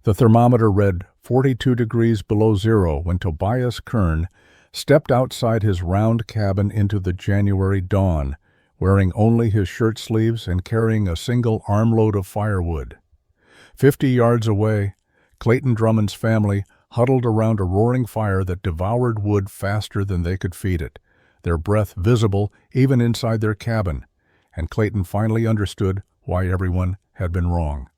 The thermometer read 42 degrees below zero when Tobias Kern stepped outside his round cabin into the January dawn, wearing only his shirt sleeves and carrying a single armload of firewood. 50 yards away, Clayton Drummond's family huddled around a roaring fire that devoured wood faster than they could feed it, their breath visible even inside their cabin, and Clayton finally understood why everyone had been wrong.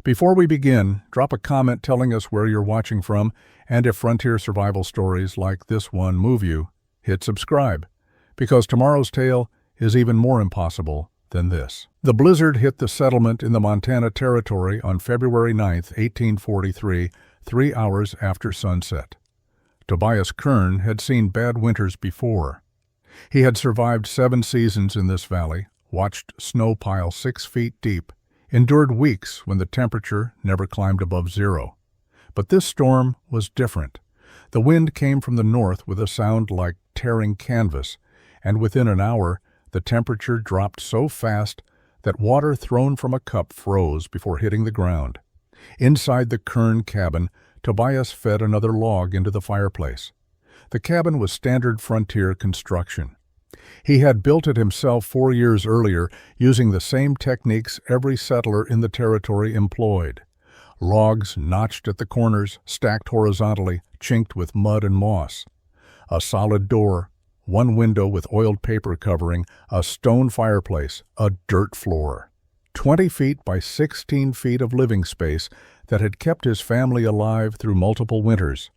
Before we begin, drop a comment telling us where you're watching from, and if frontier survival stories like this one move you, hit subscribe, because tomorrow's tale is even more impossible than this. The blizzard hit the settlement in the Montana Territory on February 9, 1843, 3 hours after sunset. Tobias Kern had seen bad winters before. He had survived 7 seasons in this valley, watched snow pile 6 feet deep, endured weeks when the temperature never climbed above zero. But this storm was different. The wind came from the north with a sound like tearing canvas, and within an hour, the temperature dropped so fast that water thrown from a cup froze before hitting the ground. Inside the Kern cabin, Tobias fed another log into the fireplace. The cabin was standard frontier construction. He had built it himself 4 years earlier using the same techniques every settler in the territory employed. Logs notched at the corners, stacked horizontally, chinked with mud and moss. A solid door, 1 window with oiled paper covering, a stone fireplace, a dirt floor. 20 feet by 16 feet of living space that had kept his family alive through multiple winters.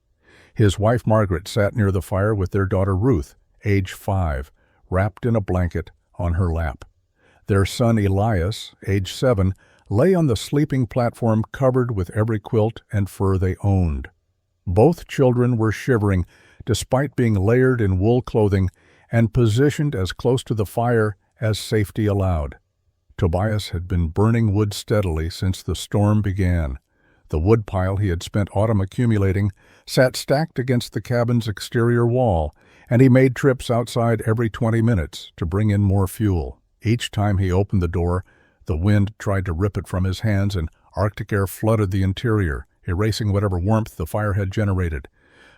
His wife Margaret sat near the fire with their daughter Ruth, age 5, wrapped in a blanket on her lap. Their son Elias, age 7, lay on the sleeping platform covered with every quilt and fur they owned. Both children were shivering, despite being layered in wool clothing and positioned as close to the fire as safety allowed. Tobias had been burning wood steadily since the storm began. The wood pile he had spent autumn accumulating sat stacked against the cabin's exterior wall, and he made trips outside every 20 minutes to bring in more fuel. Each time he opened the door, the wind tried to rip it from his hands and Arctic air flooded the interior, erasing whatever warmth the fire had generated.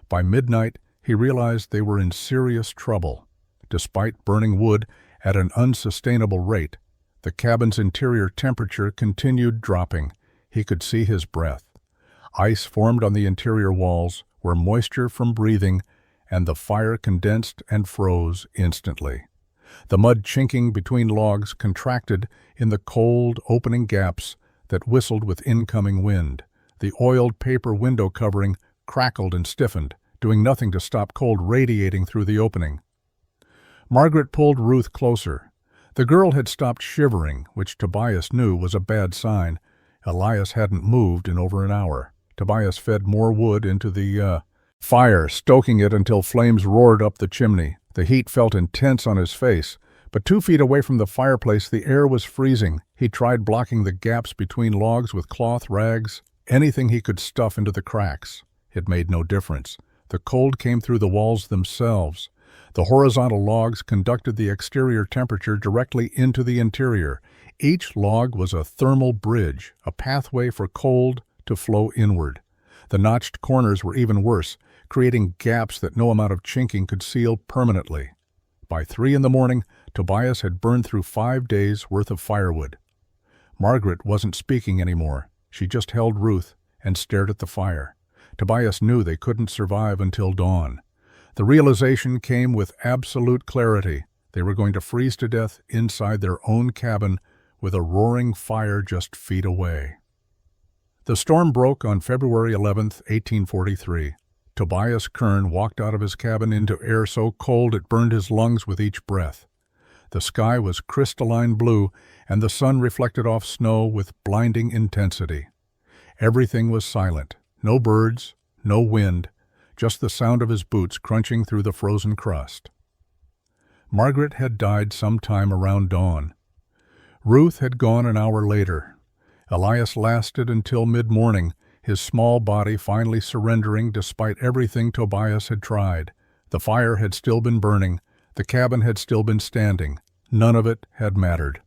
By midnight, he realized they were in serious trouble. Despite burning wood at an unsustainable rate, the cabin's interior temperature continued dropping. He could see his breath. Ice formed on the interior walls where moisture from breathing, and the fire condensed and froze instantly. The mud chinking between logs contracted in the cold, opening gaps that whistled with incoming wind. The oiled paper window covering crackled and stiffened, doing nothing to stop cold radiating through the opening. Margaret pulled Ruth closer. The girl had stopped shivering, which Tobias knew was a bad sign. Elias hadn't moved in over an hour. Tobias fed more wood into the fire, stoking it until flames roared up the chimney. The heat felt intense on his face, but 2 feet away from the fireplace the air was freezing. He tried blocking the gaps between logs with cloth, rags, anything he could stuff into the cracks. It made no difference. The cold came through the walls themselves. The horizontal logs conducted the exterior temperature directly into the interior. Each log was a thermal bridge, a pathway for cold to flow inward. The notched corners were even worse, creating gaps that no amount of chinking could seal permanently. By 3 in the morning, Tobias had burned through 5 days' worth of firewood. Margaret wasn't speaking anymore. She just held Ruth and stared at the fire. Tobias knew they couldn't survive until dawn. The realization came with absolute clarity. They were going to freeze to death inside their own cabin with a roaring fire just feet away. The storm broke on February 11, 1843. Tobias Kern walked out of his cabin into air so cold it burned his lungs with each breath. The sky was crystalline blue, and the sun reflected off snow with blinding intensity. Everything was silent. No birds, no wind, just the sound of his boots crunching through the frozen crust. Margaret had died sometime around dawn. Ruth had gone an hour later. Elias lasted until mid-morning, his small body finally surrendering despite everything Tobias had tried. The fire had still been burning. The cabin had still been standing. None of it had mattered.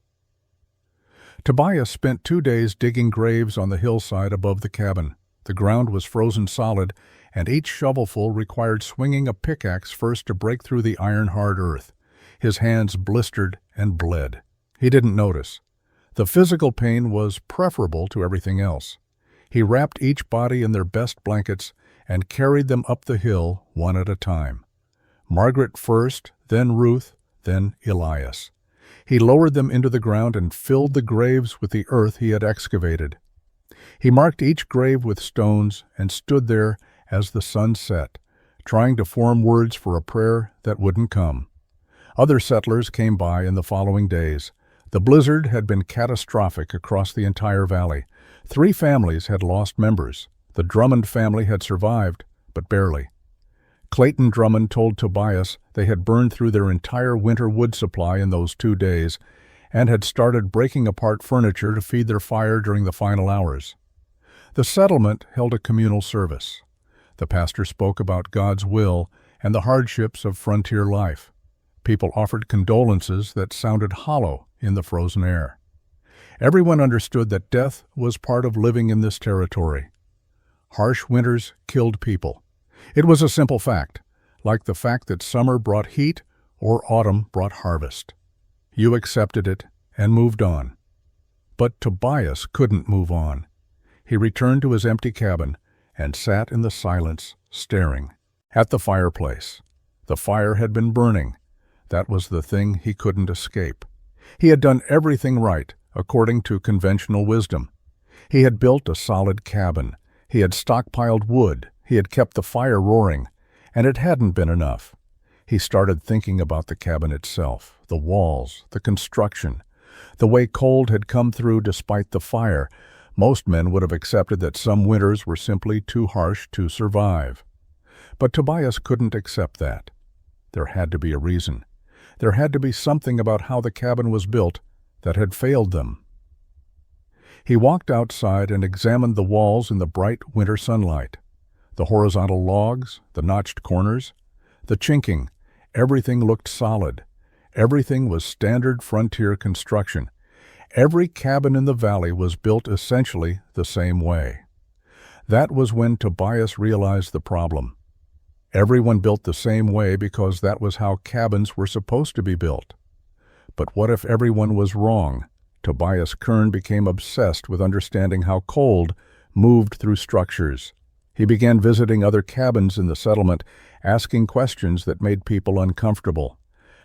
Tobias spent 2 days digging graves on the hillside above the cabin. The ground was frozen solid, and each shovelful required swinging a pickaxe first to break through the iron-hard earth. His hands blistered and bled. He didn't notice. The physical pain was preferable to everything else. He wrapped each body in their best blankets and carried them up the hill one at a time. Margaret first, then Ruth, then Elias. He lowered them into the ground and filled the graves with the earth he had excavated. He marked each grave with stones and stood there as the sun set, trying to form words for a prayer that wouldn't come. Other settlers came by in the following days. The blizzard had been catastrophic across the entire valley. 3 families had lost members. The Drummond family had survived, but barely. Clayton Drummond told Tobias they had burned through their entire winter wood supply in those 2 days and had started breaking apart furniture to feed their fire during the final hours. The settlement held a communal service. The pastor spoke about God's will and the hardships of frontier life. People offered condolences that sounded hollow in the frozen air. Everyone understood that death was part of living in this territory. Harsh winters killed people. It was a simple fact, like the fact that summer brought heat or autumn brought harvest. You accepted it and moved on. But Tobias couldn't move on. He returned to his empty cabin and sat in the silence, staring at the fireplace. The fire had been burning. That was the thing he couldn't escape. He had done everything right, according to conventional wisdom. He had built a solid cabin. He had stockpiled wood. He had kept the fire roaring, and it hadn't been enough. He started thinking about the cabin itself, the walls, the construction, the way cold had come through despite the fire. Most men would have accepted that some winters were simply too harsh to survive. But Tobias couldn't accept that. There had to be a reason. There had to be something about how the cabin was built that had failed them. He walked outside and examined the walls in the bright winter sunlight. The horizontal logs, the notched corners, the chinking, everything looked solid. Everything was standard frontier construction. Every cabin in the valley was built essentially the same way. That was when Tobias realized the problem. Everyone built the same way because that was how cabins were supposed to be built. But what if everyone was wrong? Tobias Kern became obsessed with understanding how cold moved through structures. He began visiting other cabins in the settlement, asking questions that made people uncomfortable.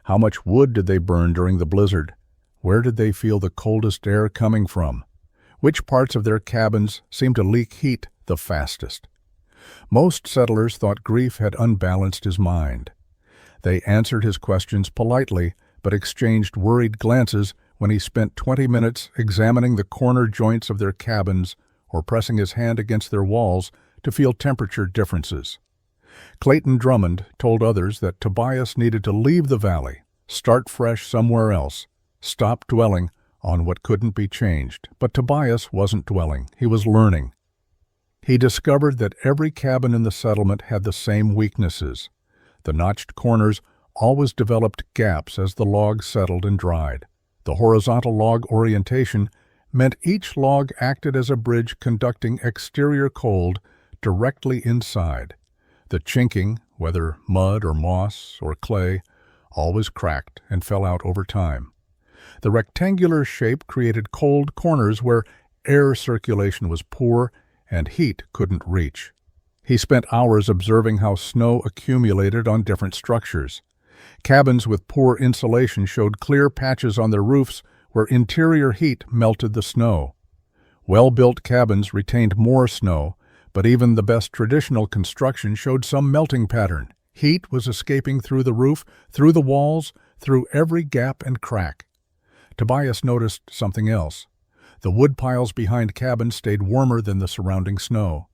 How much wood did they burn during the blizzard? Where did they feel the coldest air coming from? Which parts of their cabins seemed to leak heat the fastest? Most settlers thought grief had unbalanced his mind. They answered his questions politely, but exchanged worried glances when he spent 20 minutes examining the corner joints of their cabins or pressing his hand against their walls to feel temperature differences. Clayton Drummond told others that Tobias needed to leave the valley, start fresh somewhere else, stop dwelling on what couldn't be changed. But Tobias wasn't dwelling, he was learning. He discovered that every cabin in the settlement had the same weaknesses. The notched corners always developed gaps as the logs settled and dried. The horizontal log orientation meant each log acted as a bridge conducting exterior cold directly inside. The chinking, whether mud or moss or clay, always cracked and fell out over time. The rectangular shape created cold corners where air circulation was poor and heat couldn't reach. He spent hours observing how snow accumulated on different structures. Cabins with poor insulation showed clear patches on their roofs where interior heat melted the snow. Well-built cabins retained more snow, but even the best traditional construction showed some melting pattern. Heat was escaping through the roof, through the walls, through every gap and crack. Tobias noticed something else. The wood piles behind cabins stayed warmer than the surrounding snow.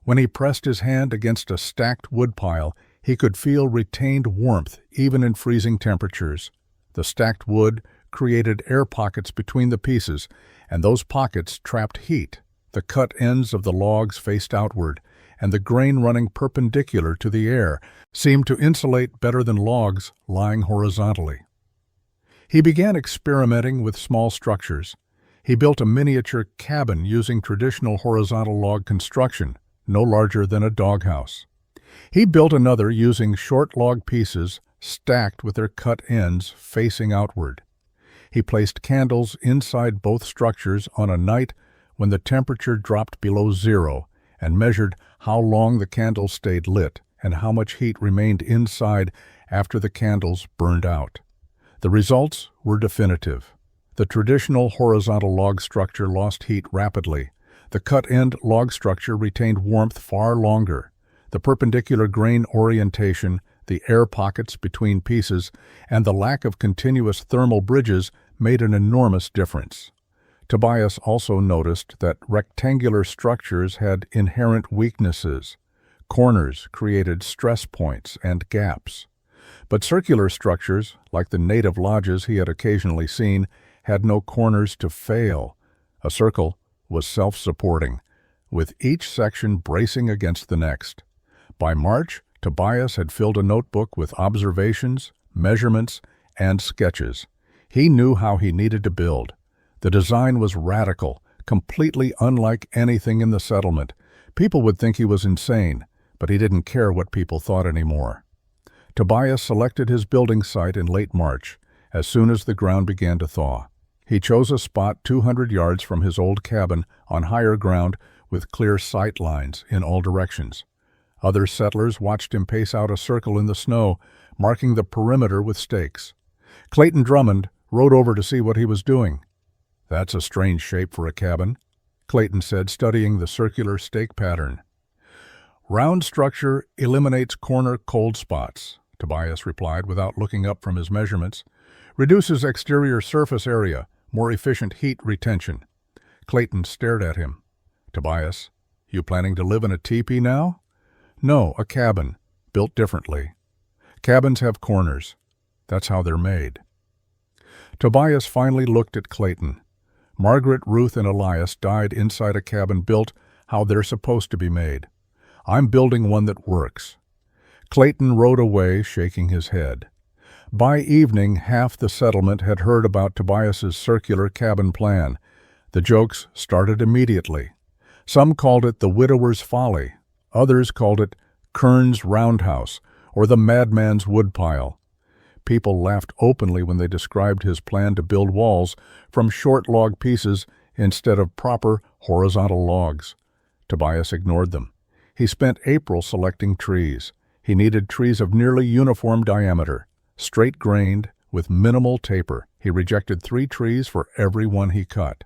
When he pressed his hand against a stacked wood pile, he could feel retained warmth even in freezing temperatures. The stacked wood created air pockets between the pieces, and those pockets trapped heat. The cut ends of the logs faced outward, and the grain running perpendicular to the air seemed to insulate better than logs lying horizontally. He began experimenting with small structures. He built a miniature cabin using traditional horizontal log construction, no larger than a doghouse. He built another using short log pieces stacked with their cut ends facing outward. He placed candles inside both structures on a night when the temperature dropped below zero and measured how long the candles stayed lit and how much heat remained inside after the candles burned out. The results were definitive. The traditional horizontal log structure lost heat rapidly. The cut-end log structure retained warmth far longer. The perpendicular grain orientation, the air pockets between pieces, and the lack of continuous thermal bridges made an enormous difference. Tobias also noticed that rectangular structures had inherent weaknesses. Corners created stress points and gaps. But circular structures, like the native lodges he had occasionally seen, had no corners to fail. A circle was self-supporting, with each section bracing against the next. By March, Tobias had filled a notebook with observations, measurements, and sketches. He knew how he needed to build. The design was radical, completely unlike anything in the settlement. People would think he was insane, but he didn't care what people thought anymore. Tobias selected his building site in late March, as soon as the ground began to thaw. He chose a spot 200 yards from his old cabin on higher ground with clear sight lines in all directions. Other settlers watched him pace out a circle in the snow, marking the perimeter with stakes. Clayton Drummond rode over to see what he was doing. "That's a strange shape for a cabin," Clayton said, studying the circular stake pattern. "Round structure eliminates corner cold spots," Tobias replied without looking up from his measurements. "Reduces exterior surface area, more efficient heat retention." Clayton stared at him. "Tobias, you planning to live in a teepee now?" "No, a cabin, built differently. Cabins have corners. That's how they're made." Tobias finally looked at Clayton. Margaret, Ruth, and Elias died inside a cabin built how they're supposed to be made. "I'm building one that works." Clayton rode away, shaking his head. By evening, half the settlement had heard about Tobias's circular cabin plan. The jokes started immediately. Some called it the widower's folly. Others called it Kern's roundhouse or the madman's woodpile. People laughed openly when they described his plan to build walls from short log pieces instead of proper horizontal logs. Tobias ignored them. He spent April selecting trees. He needed trees of nearly uniform diameter, straight-grained, with minimal taper. He rejected 3 trees for every one he cut.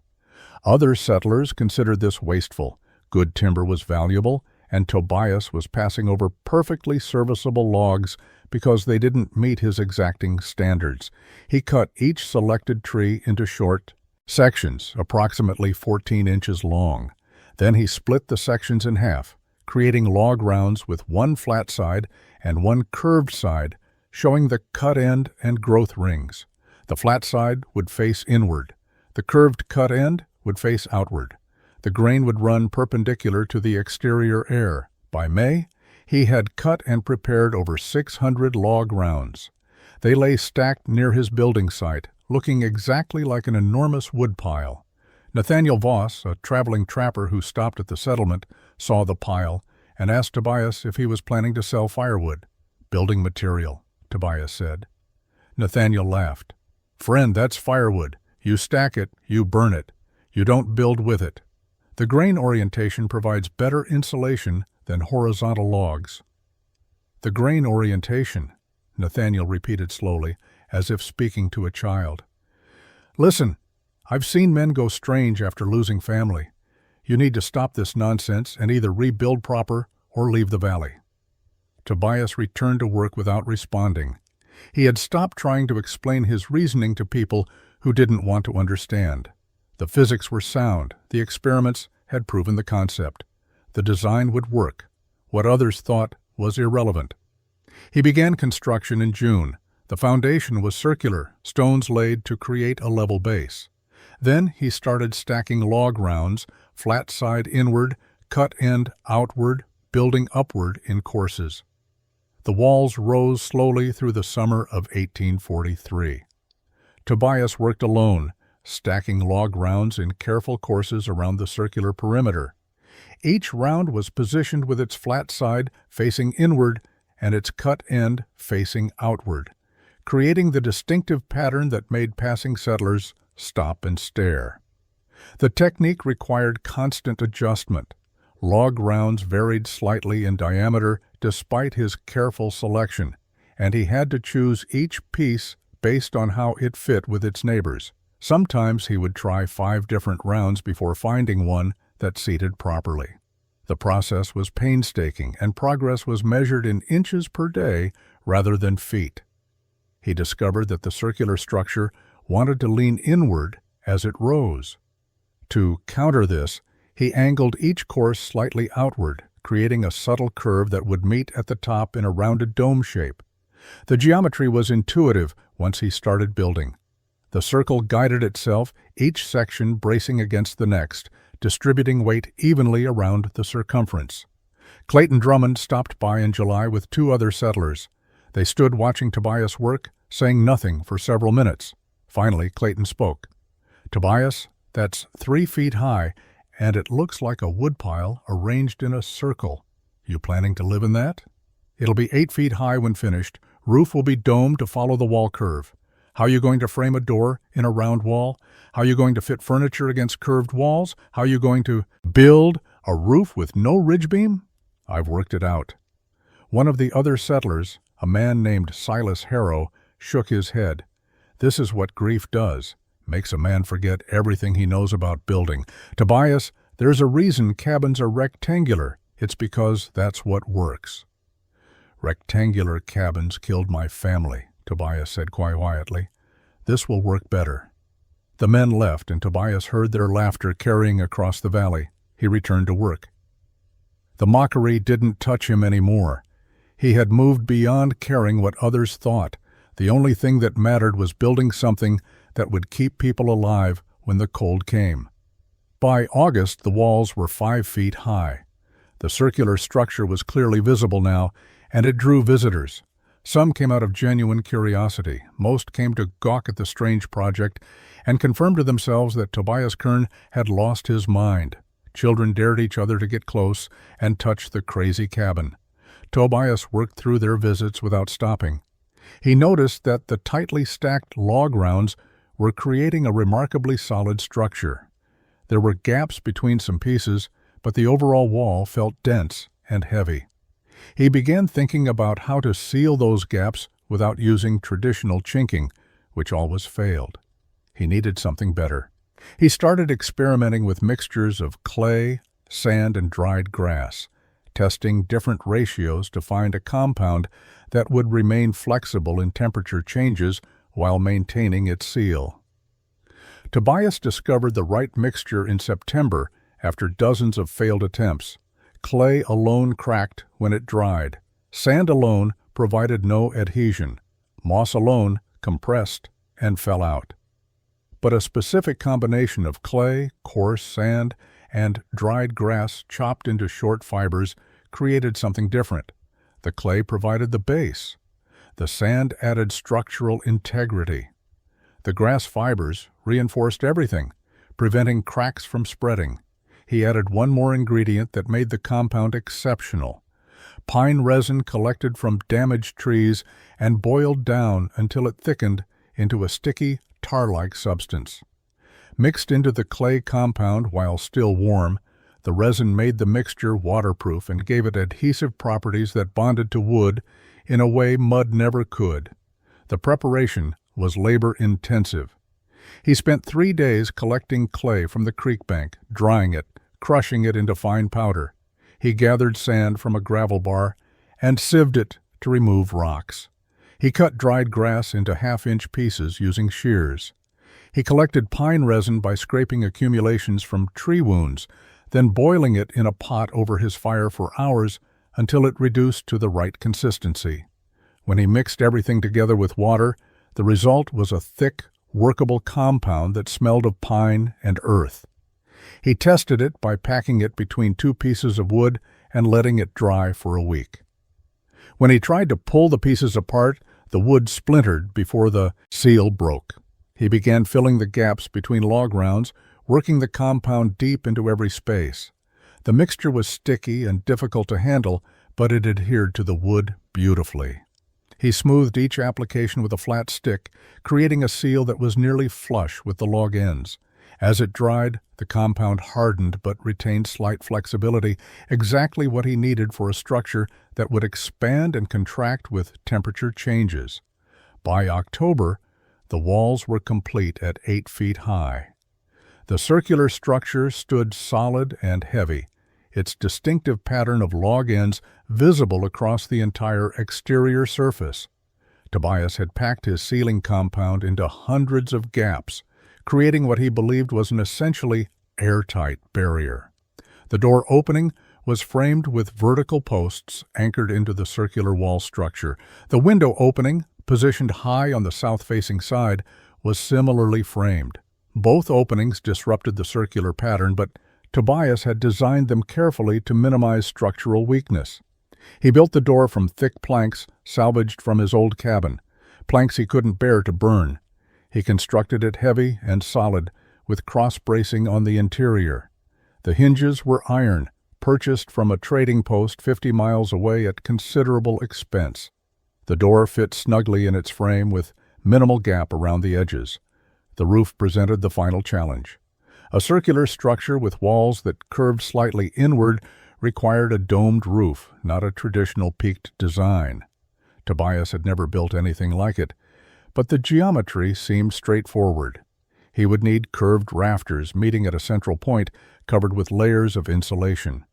Other settlers considered this wasteful. Good timber was valuable, and Tobias was passing over perfectly serviceable logs because they didn't meet his exacting standards. He cut each selected tree into short sections, approximately 14 inches long. Then he split the sections in half, creating log rounds with one flat side and one curved side, showing the cut end and growth rings. The flat side would face inward. The curved cut end would face outward. The grain would run perpendicular to the exterior air. By May, he had cut and prepared over 600 log rounds. They lay stacked near his building site, looking exactly like an enormous woodpile. Nathaniel Voss, a traveling trapper who stopped at the settlement, saw the pile and asked Tobias if he was planning to sell firewood. "Building material," Tobias said. Nathaniel laughed. "Friend, that's firewood. You stack it, you burn it. You don't build with it. The grain orientation provides better insulation than horizontal logs." "The grain orientation," Nathaniel repeated slowly, as if speaking to a child. "Listen, I've seen men go strange after losing family. You need to stop this nonsense and either rebuild proper or leave the valley." Tobias returned to work without responding. He had stopped trying to explain his reasoning to people who didn't want to understand. The physics were sound. The experiments had proven the concept. The design would work. What others thought was irrelevant. He began construction in June. The foundation was circular, stones laid to create a level base. Then he started stacking log rounds, flat side inward, cut end outward, building upward in courses. The walls rose slowly through the summer of 1843. Tobias worked alone, stacking log rounds in careful courses around the circular perimeter. Each round was positioned with its flat side facing inward and its cut end facing outward, creating the distinctive pattern that made passing settlers stop and stare. The technique required constant adjustment. Log rounds varied slightly in diameter despite his careful selection, and he had to choose each piece based on how it fit with its neighbors. Sometimes he would try 5 different rounds before finding one that seated properly. The process was painstaking, and progress was measured in inches per day rather than feet. He discovered that the circular structure wanted to lean inward as it rose. To counter this, he angled each course slightly outward, creating a subtle curve that would meet at the top in a rounded dome shape. The geometry was intuitive once he started building. The circle guided itself, each section bracing against the next, distributing weight evenly around the circumference. Clayton Drummond stopped by in July with 2 other settlers. They stood watching Tobias work, saying nothing for several minutes. Finally, Clayton spoke. "Tobias, that's 3 feet high, and it looks like a woodpile arranged in a circle. You planning to live in that? It'll be 8 feet high when finished. Roof will be domed to follow the wall curve. How are you going to frame a door in a round wall? How are you going to fit furniture against curved walls? How are you going to build a roof with no ridge beam? I've worked it out." One of the other settlers, a man named Silas Harrow, shook his head. "This is what grief does. Makes a man forget everything he knows about building. Tobias, there's a reason cabins are rectangular. It's because that's what works." "Rectangular cabins killed my family," Tobias said quietly. "This will work better." The men left, and Tobias heard their laughter carrying across the valley. He returned to work. The mockery didn't touch him anymore. He had moved beyond caring what others thought. The only thing that mattered was building something that would keep people alive when the cold came. By August, the walls were 5 feet high. The circular structure was clearly visible now, and it drew visitors. Some came out of genuine curiosity. Most came to gawk at the strange project and confirm to themselves that Tobias Kern had lost his mind. Children dared each other to get close and touch the crazy cabin. Tobias worked through their visits without stopping. He noticed that the tightly stacked log rounds were creating a remarkably solid structure. There were gaps between some pieces, but the overall wall felt dense and heavy. He began thinking about how to seal those gaps without using traditional chinking, which always failed. He needed something better. He started experimenting with mixtures of clay, sand, and dried grass, testing different ratios to find a compound that would remain flexible in temperature changes while maintaining its seal. Tobias discovered the right mixture in September after dozens of failed attempts. Clay alone cracked when it dried. Sand alone provided no adhesion. Moss alone compressed and fell out. But a specific combination of clay, coarse sand, and dried grass chopped into short fibers created something different. The clay provided the base. The sand added structural integrity. The grass fibers reinforced everything, preventing cracks from spreading. He added one more ingredient that made the compound exceptional: pine resin collected from damaged trees and boiled down until it thickened into a sticky, tar-like substance. Mixed into the clay compound while still warm, the resin made the mixture waterproof and gave it adhesive properties that bonded to wood in a way mud never could. The preparation was labor-intensive. He spent 3 days collecting clay from the creek bank, drying it, crushing it into fine powder. He gathered sand from a gravel bar and sieved it to remove rocks. He cut dried grass into half-inch pieces using shears. He collected pine resin by scraping accumulations from tree wounds, then boiling it in a pot over his fire for hours until it reduced to the right consistency. When he mixed everything together with water, the result was a thick, workable compound that smelled of pine and earth. He tested it by packing it between 2 pieces of wood and letting it dry for a week. When he tried to pull the pieces apart, the wood splintered before the seal broke. He began filling the gaps between log rounds, working the compound deep into every space. The mixture was sticky and difficult to handle, but it adhered to the wood beautifully. He smoothed each application with a flat stick, creating a seal that was nearly flush with the log ends. As it dried, the compound hardened but retained slight flexibility, exactly what he needed for a structure that would expand and contract with temperature changes. By October, the walls were complete at 8 feet high. The circular structure stood solid and heavy, its distinctive pattern of log ends visible across the entire exterior surface. Tobias had packed his ceiling compound into hundreds of gaps, creating what he believed was an essentially airtight barrier. The door opening was framed with vertical posts anchored into the circular wall structure. The window opening, positioned high on the south-facing side, was similarly framed. Both openings disrupted the circular pattern, but Tobias had designed them carefully to minimize structural weakness. He built the door from thick planks salvaged from his old cabin, planks he couldn't bear to burn. He constructed it heavy and solid, with cross-bracing on the interior. The hinges were iron, purchased from a trading post 50 miles away at considerable expense. The door fit snugly in its frame with minimal gap around the edges. The roof presented the final challenge. A circular structure with walls that curved slightly inward required a domed roof, not a traditional peaked design. Tobias had never built anything like it, but the geometry seemed straightforward. He would need curved rafters meeting at a central point covered with layers of insulation.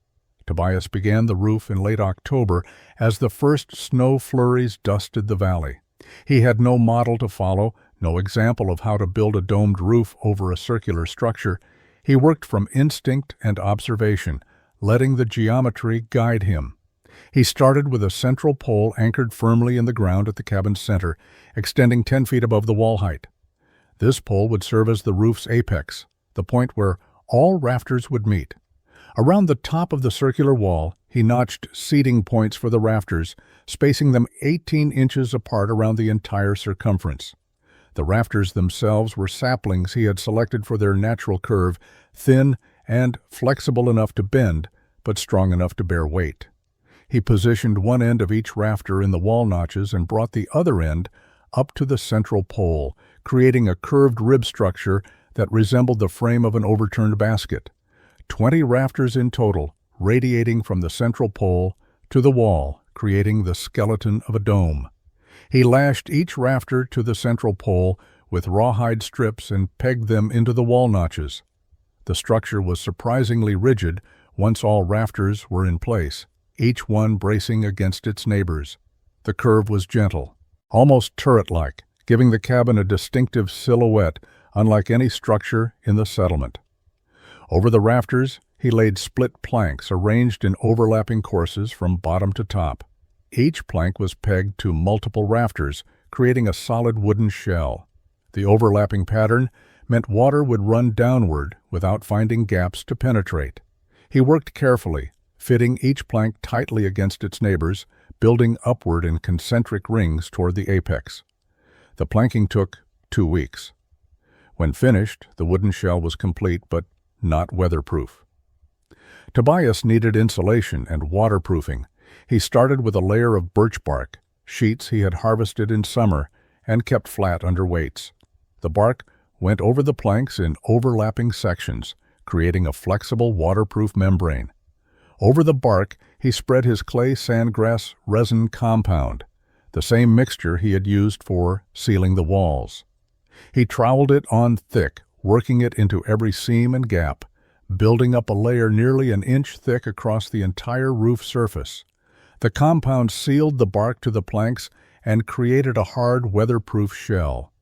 Tobias began the roof in late October as the first snow flurries dusted the valley. He had no model to follow, no example of how to build a domed roof over a circular structure. He worked from instinct and observation, letting the geometry guide him. He started with a central pole anchored firmly in the ground at the cabin's center, extending 10 feet above the wall height. This pole would serve as the roof's apex, the point where all rafters would meet. Around the top of the circular wall, he notched seating points for the rafters, spacing them 18 inches apart around the entire circumference. The rafters themselves were saplings he had selected for their natural curve, thin and flexible enough to bend, but strong enough to bear weight. He positioned one end of each rafter in the wall notches and brought the other end up to the central pole, creating a curved rib structure that resembled the frame of an overturned basket. 20 rafters in total, radiating from the central pole to the wall, creating the skeleton of a dome. He lashed each rafter to the central pole with rawhide strips and pegged them into the wall notches. The structure was surprisingly rigid once all rafters were in place, each one bracing against its neighbors. The curve was gentle, almost turret-like, giving the cabin a distinctive silhouette unlike any structure in the settlement. Over the rafters, he laid split planks arranged in overlapping courses from bottom to top. Each plank was pegged to multiple rafters, creating a solid wooden shell. The overlapping pattern meant water would run downward without finding gaps to penetrate. He worked carefully, fitting each plank tightly against its neighbors, building upward in concentric rings toward the apex. The planking took 2 weeks. When finished, the wooden shell was complete but not weatherproof. Tobias needed insulation and waterproofing. He started with a layer of birch bark, sheets he had harvested in summer and kept flat under weights. The bark went over the planks in overlapping sections, creating a flexible waterproof membrane. Over the bark, he spread his clay sandgrass resin compound, the same mixture he had used for sealing the walls. He troweled it on thick, working it into every seam and gap, building up a layer nearly an inch thick across the entire roof surface. The compound sealed the bark to the planks and created a hard, weatherproof shell.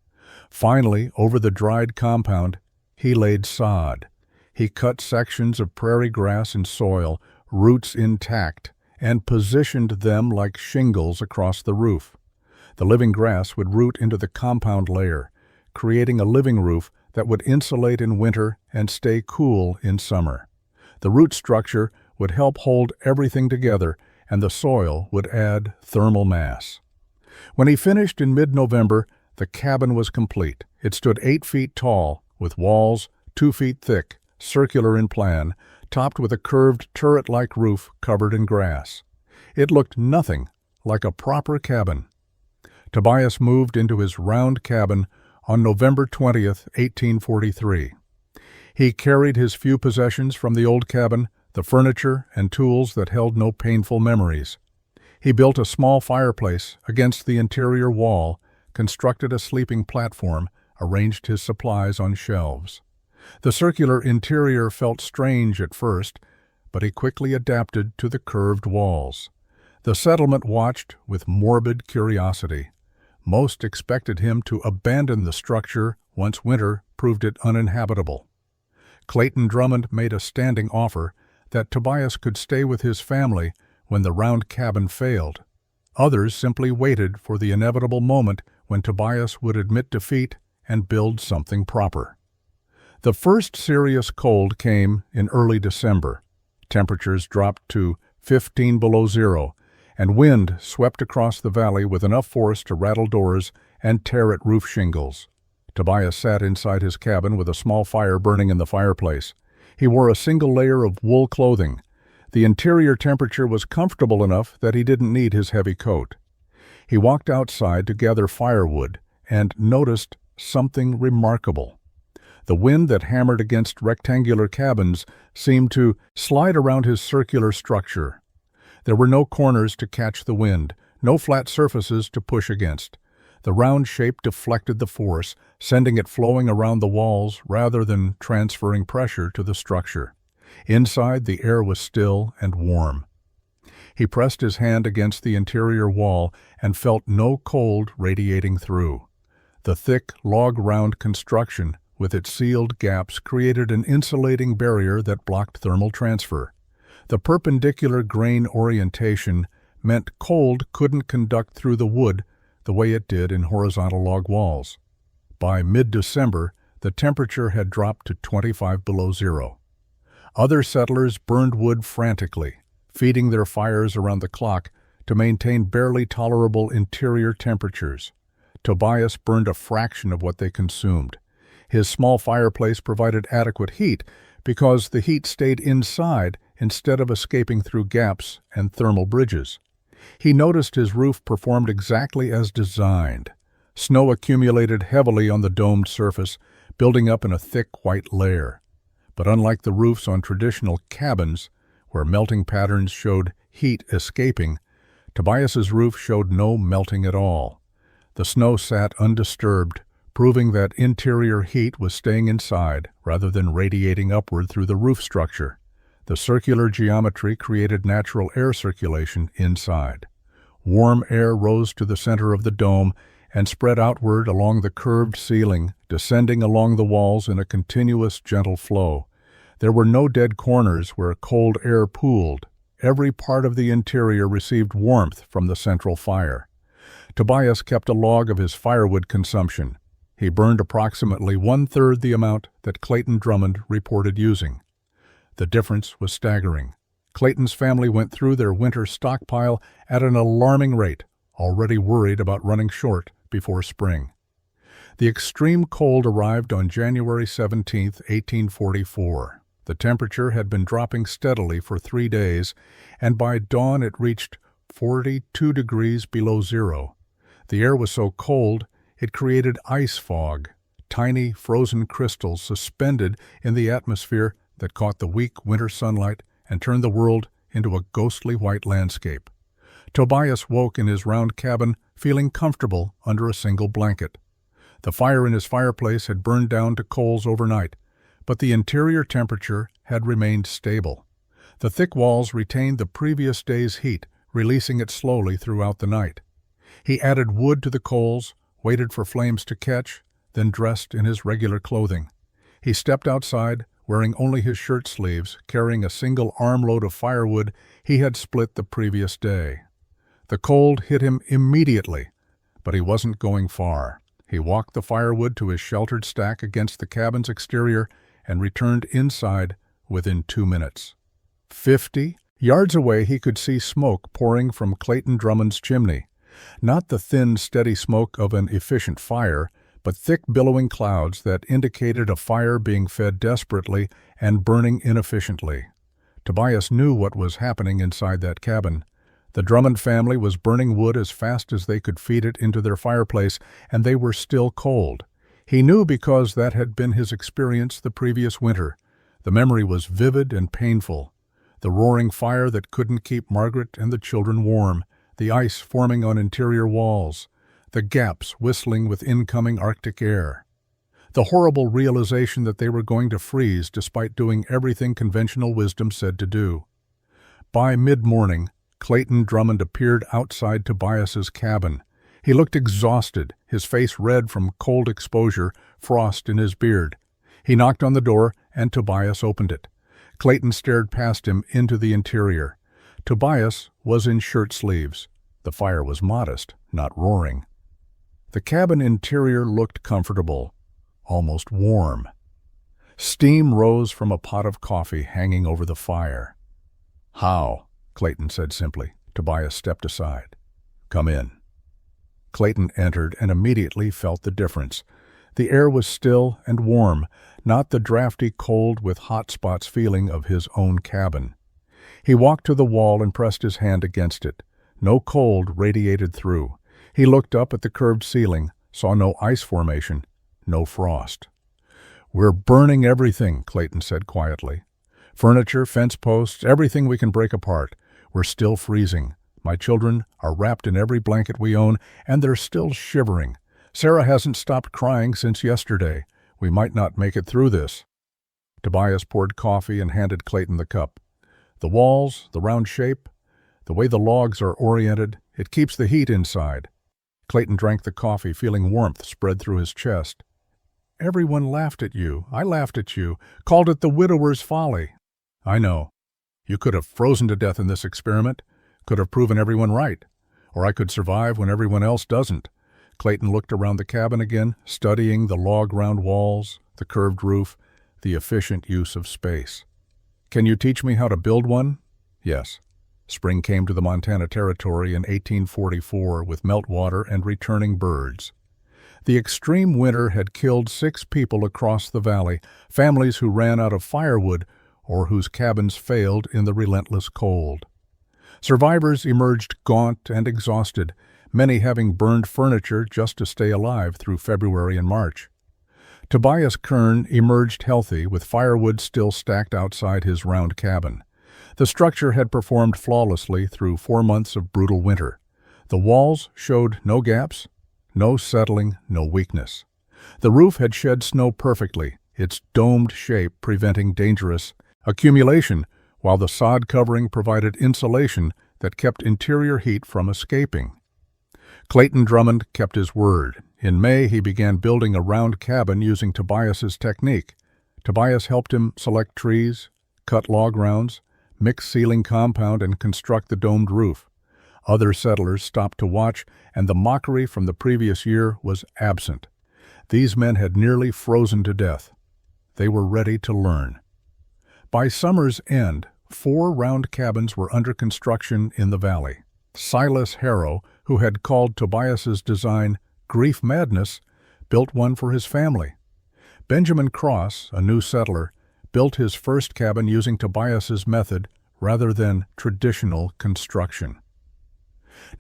Finally, over the dried compound, he laid sod. He cut sections of prairie grass and soil, roots intact, and positioned them like shingles across the roof. The living grass would root into the compound layer, creating a living roof that would insulate in winter and stay cool in summer. The root structure would help hold everything together, and the soil would add thermal mass. When he finished in mid-November, the cabin was complete. It stood 8 feet tall, with walls 2 feet thick, circular in plan, topped with a curved turret-like roof covered in grass. It looked nothing like a proper cabin. Tobias moved into his round cabin on November 20th, 1843. He carried his few possessions from the old cabin, the furniture and tools that held no painful memories. He built a small fireplace against the interior wall, constructed a sleeping platform, arranged his supplies on shelves. The circular interior felt strange at first, but he quickly adapted to the curved walls. The settlement watched with morbid curiosity. Most expected him to abandon the structure once winter proved it uninhabitable. Clayton Drummond made a standing offer that Tobias could stay with his family when the round cabin failed. Others simply waited for the inevitable moment when Tobias would admit defeat and build something proper. The first serious cold came in early December. Temperatures dropped to 15 below zero, and wind swept across the valley with enough force to rattle doors and tear at roof shingles. Tobias sat inside his cabin with a small fire burning in the fireplace. He wore a single layer of wool clothing. The interior temperature was comfortable enough that he didn't need his heavy coat. He walked outside to gather firewood and noticed something remarkable. The wind that hammered against rectangular cabins seemed to slide around his circular structure. There were no corners to catch the wind, no flat surfaces to push against. The round shape deflected the force, sending it flowing around the walls rather than transferring pressure to the structure. Inside, the air was still and warm. He pressed his hand against the interior wall and felt no cold radiating through. The thick, log-round construction, with its sealed gaps, created an insulating barrier that blocked thermal transfer. The perpendicular grain orientation meant cold couldn't conduct through the wood the way it did in horizontal log walls. By mid-December, the temperature had dropped to 25 below zero. Other settlers burned wood frantically, feeding their fires around the clock to maintain barely tolerable interior temperatures. Tobias burned a fraction of what they consumed. His small fireplace provided adequate heat because the heat stayed inside instead of escaping through gaps and thermal bridges. He noticed his roof performed exactly as designed. Snow accumulated heavily on the domed surface, building up in a thick white layer. But unlike the roofs on traditional cabins, where melting patterns showed heat escaping, Tobias's roof showed no melting at all. The snow sat undisturbed, proving that interior heat was staying inside rather than radiating upward through the roof structure. The circular geometry created natural air circulation inside. Warm air rose to the center of the dome and spread outward along the curved ceiling, descending along the walls in a continuous, gentle flow. There were no dead corners where cold air pooled. Every part of the interior received warmth from the central fire. Tobias kept a log of his firewood consumption. He burned approximately one-third the amount that Clayton Drummond reported using. The difference was staggering. Clayton's family went through their winter stockpile at an alarming rate, already worried about running short before spring. The extreme cold arrived on January 17, 1844. The temperature had been dropping steadily for 3 days, and by dawn it reached 42 degrees below zero. The air was so cold it created ice fog, tiny frozen crystals suspended in the atmosphere that caught the weak winter sunlight and turned the world into a ghostly white landscape. Tobias woke in his round cabin feeling comfortable under a single blanket. The fire in his fireplace had burned down to coals overnight, but the interior temperature had remained stable. The thick walls retained the previous day's heat, releasing it slowly throughout the night. He added wood to the coals, waited for flames to catch, then dressed in his regular clothing. He stepped outside, wearing only his shirt sleeves, carrying a single armload of firewood he had split the previous day. The cold hit him immediately, but he wasn't going far. He walked the firewood to his sheltered stack against the cabin's exterior and returned inside within 2 minutes. 50 yards away he could see smoke pouring from Clayton Drummond's chimney. Not the thin, steady smoke of an efficient fire, but thick billowing clouds that indicated a fire being fed desperately and burning inefficiently. Tobias knew what was happening inside that cabin. The Drummond family was burning wood as fast as they could feed it into their fireplace, and they were still cold. He knew because that had been his experience the previous winter. The memory was vivid and painful. The roaring fire that couldn't keep Margaret and the children warm, the ice forming on interior walls, the gaps whistling with incoming Arctic air. The horrible realization that they were going to freeze despite doing everything conventional wisdom said to do. By mid-morning, Clayton Drummond appeared outside Tobias's cabin. He looked exhausted, his face red from cold exposure, frost in his beard. He knocked on the door, and Tobias opened it. Clayton stared past him into the interior. Tobias was in shirt sleeves. The fire was modest, not roaring. The cabin interior looked comfortable, almost warm. Steam rose from a pot of coffee hanging over the fire. "How?" Clayton said simply. Tobias stepped aside. "Come in." Clayton entered and immediately felt the difference. The air was still and warm, not the drafty cold with hot spots feeling of his own cabin. He walked to the wall and pressed his hand against it. No cold radiated through. He looked up at the curved ceiling, saw no ice formation, no frost. "We're burning everything," Clayton said quietly. "Furniture, fence posts, everything we can break apart. We're still freezing. My children are wrapped in every blanket we own, and they're still shivering. Sarah hasn't stopped crying since yesterday. We might not make it through this." Tobias poured coffee and handed Clayton the cup. "The walls, the round shape, the way the logs are oriented, it keeps the heat inside." Clayton drank the coffee, feeling warmth spread through his chest. "Everyone laughed at you. I laughed at you. Called it the widower's folly." "I know. You could have frozen to death in this experiment, could have proven everyone right. Or I could survive when everyone else doesn't." Clayton looked around the cabin again, studying the log-round walls, the curved roof, the efficient use of space. "Can you teach me how to build one?" "Yes." Spring came to the Montana Territory in 1844 with meltwater and returning birds. The extreme winter had killed 6 people across the valley, families who ran out of firewood or whose cabins failed in the relentless cold. Survivors emerged gaunt and exhausted, many having burned furniture just to stay alive through February and March. Tobias Kern emerged healthy, with firewood still stacked outside his round cabin. The structure had performed flawlessly through 4 months of brutal winter. The walls showed no gaps, no settling, no weakness. The roof had shed snow perfectly, its domed shape preventing dangerous accumulation, while the sod covering provided insulation that kept interior heat from escaping. Clayton Drummond kept his word. In May, he began building a round cabin using Tobias's technique. Tobias helped him select trees, cut log rounds, mix ceiling compound, and construct the domed roof. Other settlers stopped to watch, and the mockery from the previous year was absent. These men had nearly frozen to death. They were ready to learn. By summer's end, 4 round cabins were under construction in the valley. Silas Harrow, who had called Tobias's design "Grief Madness," built one for his family. Benjamin Cross, a new settler, built his first cabin using Tobias's method rather than traditional construction.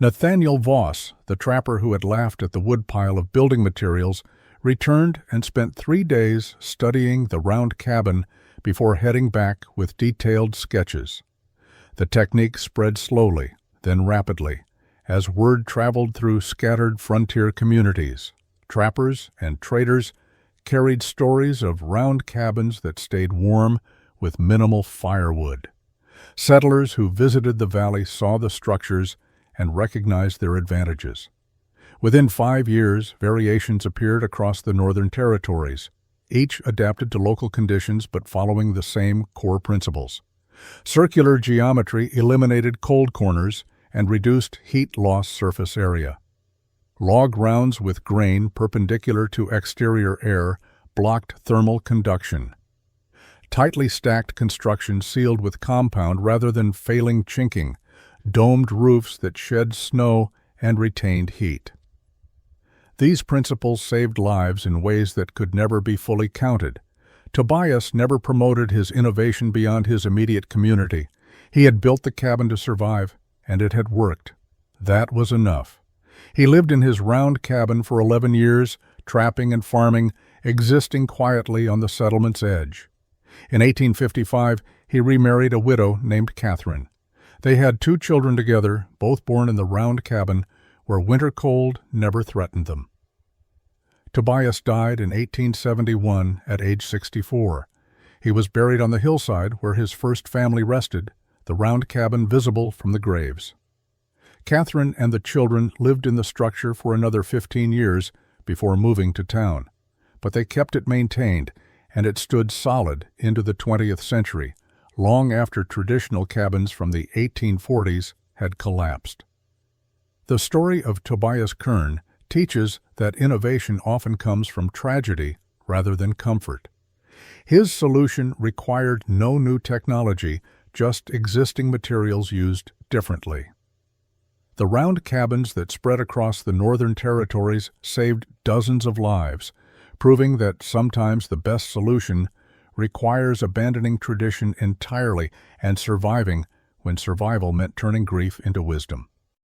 Nathaniel Voss, the trapper who had laughed at the woodpile of building materials, returned and spent 3 days studying the round cabin before heading back with detailed sketches. The technique spread slowly, then rapidly, as word traveled through scattered frontier communities. Trappers and traders carried stories of round cabins that stayed warm with minimal firewood. Settlers who visited the valley saw the structures and recognized their advantages. Within 5 years, variations appeared across the Northern Territories, each adapted to local conditions but following the same core principles. Circular geometry eliminated cold corners and reduced heat loss surface area. Log rounds with grain perpendicular to exterior air blocked thermal conduction. Tightly stacked construction sealed with compound rather than failing chinking, domed roofs that shed snow and retained heat. These principles saved lives in ways that could never be fully counted. Tobias never promoted his innovation beyond his immediate community. He had built the cabin to survive, and it had worked. That was enough. He lived in his round cabin for 11 years, trapping and farming, existing quietly on the settlement's edge. In 1855, he remarried a widow named Catherine. They had 2 children together, both born in the round cabin, where winter cold never threatened them. Tobias died in 1871 at age 64. He was buried on the hillside where his first family rested, the round cabin visible from the graves. Catherine and the children lived in the structure for another 15 years before moving to town, but they kept it maintained, and it stood solid into the 20th century, long after traditional cabins from the 1840s had collapsed. The story of Tobias Kern teaches that innovation often comes from tragedy rather than comfort. His solution required no new technology, just existing materials used differently. The round cabins that spread across the Northern Territories saved dozens of lives, proving that sometimes the best solution requires abandoning tradition entirely and surviving when survival meant turning grief into wisdom.